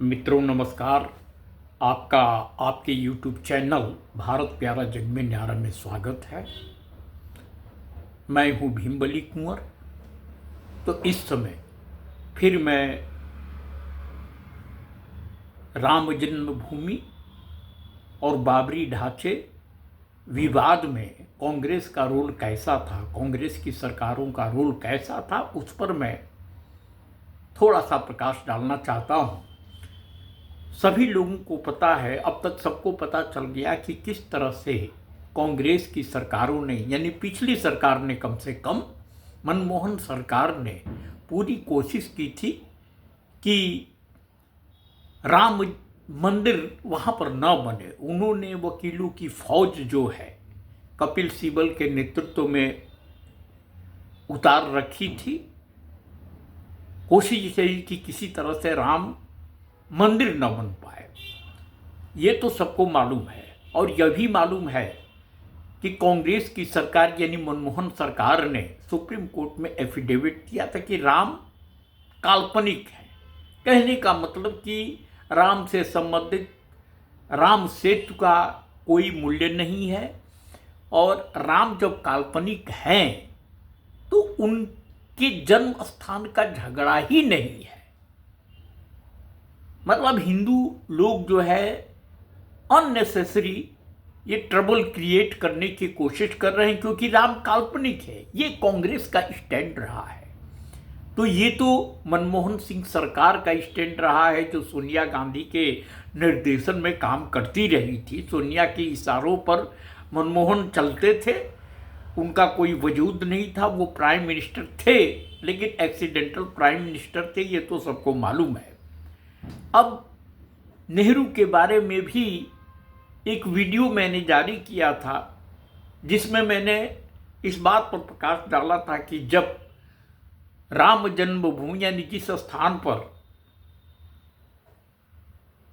मित्रों नमस्कार। आपका आपके YouTube चैनल भारत प्यारा जग में न्यारा में स्वागत है। मैं हूं भीमबली कुंवर। तो इस समय फिर मैं राम जन्मभूमि और बाबरी ढांचे विवाद में कांग्रेस का रोल कैसा था, कांग्रेस की सरकारों का रोल कैसा था, उस पर मैं थोड़ा सा प्रकाश डालना चाहता हूं। सभी लोगों को पता है, अब तक सबको पता चल गया कि किस तरह से कांग्रेस की सरकारों ने, यानी पिछली सरकार ने, कम से कम मनमोहन सरकार ने पूरी कोशिश की थी कि राम मंदिर वहां पर न बने। उन्होंने वकीलों की फौज जो है कपिल सिब्बल के नेतृत्व में उतार रखी थी। कोशिश यही कि किसी तरह से राम मंदिर न बन पाए। ये तो सबको मालूम है। और यह भी मालूम है कि कांग्रेस की सरकार यानी मनमोहन सरकार ने सुप्रीम कोर्ट में एफिडेविट दिया था कि राम काल्पनिक है। कहने का मतलब कि राम से संबंधित राम सेतु का कोई मूल्य नहीं है, और राम जब काल्पनिक हैं तो उनके जन्म स्थान का झगड़ा ही नहीं है। मतलब हिंदू लोग जो है अननेसेसरी ये ट्रबल क्रिएट करने की कोशिश कर रहे हैं, क्योंकि राम काल्पनिक है। ये कांग्रेस का स्टैंड रहा है। तो ये तो मनमोहन सिंह सरकार का स्टैंड रहा है, जो सोनिया गांधी के निर्देशन में काम करती रही थी। सोनिया के इशारों पर मनमोहन चलते थे, उनका कोई वजूद नहीं था। वो प्राइम मिनिस्टर थे, लेकिन एक्सीडेंटल प्राइम मिनिस्टर थे, ये तो सबको मालूम है। अब नेहरू के बारे में भी एक वीडियो मैंने जारी किया था, जिसमें मैंने इस बात पर प्रकाश डाला था कि जब राम जन्मभूमि यानी जिस स्थान पर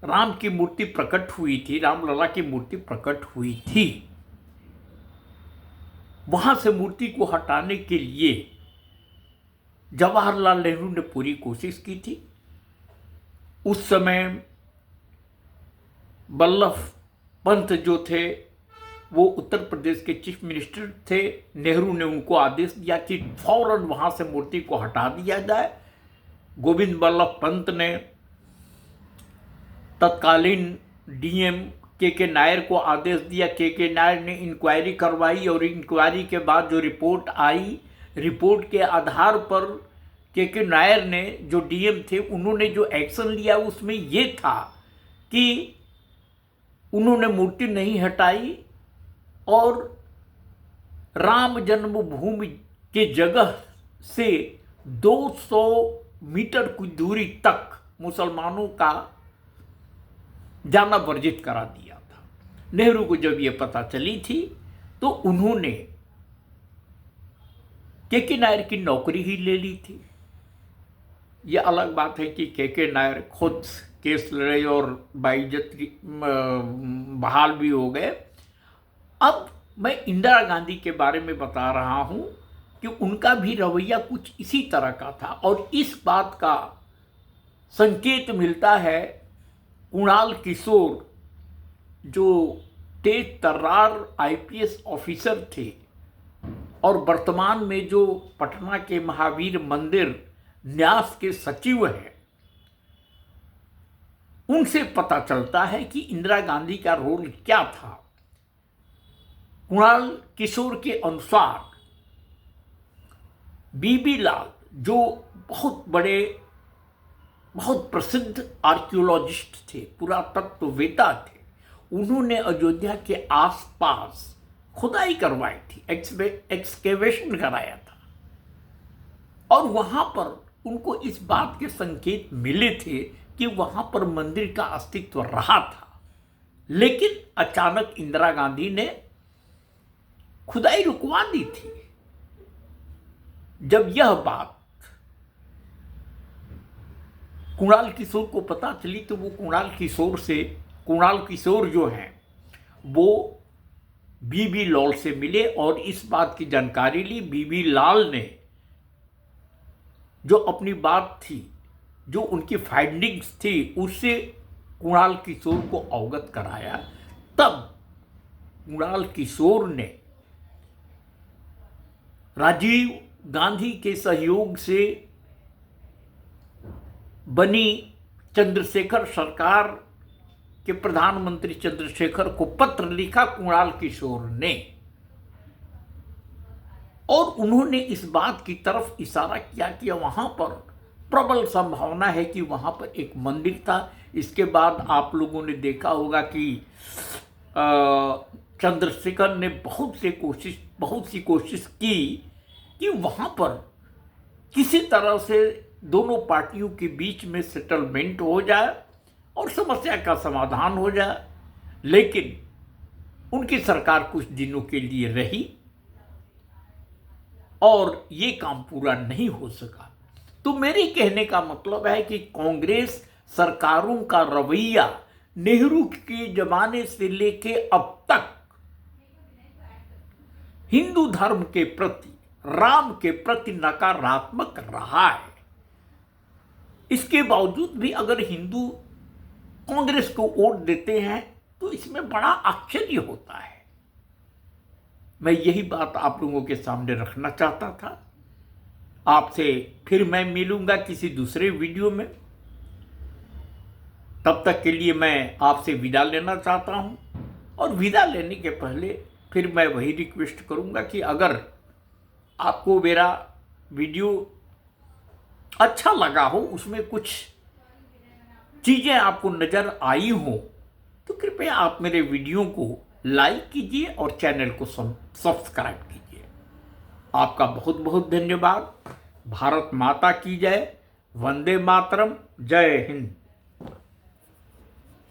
राम की मूर्ति प्रकट हुई थी, रामलला की मूर्ति प्रकट हुई थी, वहां से मूर्ति को हटाने के लिए जवाहरलाल नेहरू ने पूरी कोशिश की थी। उस समय वल्लभ पंत जो थे वो उत्तर प्रदेश के चीफ मिनिस्टर थे। नेहरू ने उनको आदेश दिया कि फौरन वहां से मूर्ति को हटा दिया जाए। गोविंद वल्लभ पंत ने तत्कालीन डीएम के नायर को आदेश दिया। के नायर ने इंक्वायरी करवाई, और इंक्वायरी के बाद जो रिपोर्ट आई, रिपोर्ट के आधार पर के नायर ने, जो डीएम थे, उन्होंने जो एक्शन लिया उसमें ये था कि उन्होंने मूर्ति नहीं हटाई और राम जन्मभूमि के जगह से 200 मीटर की दूरी तक मुसलमानों का जाना वर्जित करा दिया था। नेहरू को जब ये पता चली थी तो उन्होंने के नायर की नौकरी ही ले ली थी। यह अलग बात है कि के नायर खुद केस लड़े और बाइज्जत बहाल भी हो गए। अब मैं इंदिरा गांधी के बारे में बता रहा हूं कि उनका भी रवैया कुछ इसी तरह का था, और इस बात का संकेत मिलता है कुणाल किशोर, जो तेज तर्रार आईपीएस ऑफिसर थे और वर्तमान में जो पटना के महावीर मंदिर न्यास के सचिव हैं, उनसे पता चलता है कि इंदिरा गांधी का रोल क्या था। कुणाल किशोर के अनुसार बीबी लाल, जो बहुत बड़े, बहुत प्रसिद्ध आर्कियोलॉजिस्ट थे, पुरातत्ववेत्ता थे, उन्होंने अयोध्या के आसपास खुदाई करवाई थी, एक्सकेवेशन कराया था, और वहां पर उनको इस बात के संकेत मिले थे कि वहां पर मंदिर का अस्तित्व रहा था। लेकिन अचानक इंदिरा गांधी ने खुदाई रुकवा दी थी। जब यह बात कुणाल किशोर को पता चली तो वो कुणाल किशोर जो हैं वो बीबी लाल से मिले और इस बात की जानकारी ली। बीबी लाल ने जो अपनी बात थी जो उनकी फाइंडिंग्स थी उससे कुणाल किशोर को अवगत कराया, तब कुणाल किशोर ने राजीव गांधी के सहयोग से बनी चंद्रशेखर सरकार के प्रधानमंत्री चंद्रशेखर को पत्र लिखा कुणाल किशोर ने, और उन्होंने इस बात की तरफ इशारा किया कि वहां पर प्रबल संभावना है कि वहां पर एक मंदिर था। इसके बाद आप लोगों ने देखा होगा कि चंद्रशेखर ने बहुत सी कोशिश की कि वहां पर किसी तरह से दोनों पार्टियों के बीच में सेटलमेंट हो जाए और समस्या का समाधान हो जाए, लेकिन उनकी सरकार कुछ दिनों के लिए रही और ये काम पूरा नहीं हो सका। तो मेरे कहने का मतलब है कि कांग्रेस सरकारों का रवैया नेहरू के जमाने से लेके अब तक हिंदू धर्म के प्रति, राम के प्रति नकारात्मक रहा है। इसके बावजूद भी अगर हिंदू कांग्रेस को वोट देते हैं तो इसमें बड़ा आश्चर्य होता है। मैं यही बात आप लोगों के सामने रखना चाहता था। आपसे फिर मैं मिलूंगा किसी दूसरे वीडियो में। तब तक के लिए मैं आपसे विदा लेना चाहता हूं, और विदा लेने के पहले फिर मैं वही रिक्वेस्ट करूंगा कि अगर आपको मेरा वीडियो अच्छा लगा हो, उसमें कुछ चीज़ें आपको नज़र आई हो, तो कृपया आप मेरे वीडियो को लाइक कीजिए और चैनल को सब्सक्राइब कीजिए। आपका बहुत बहुत धन्यवाद। भारत माता की जय। वंदे मातरम। जय हिंद।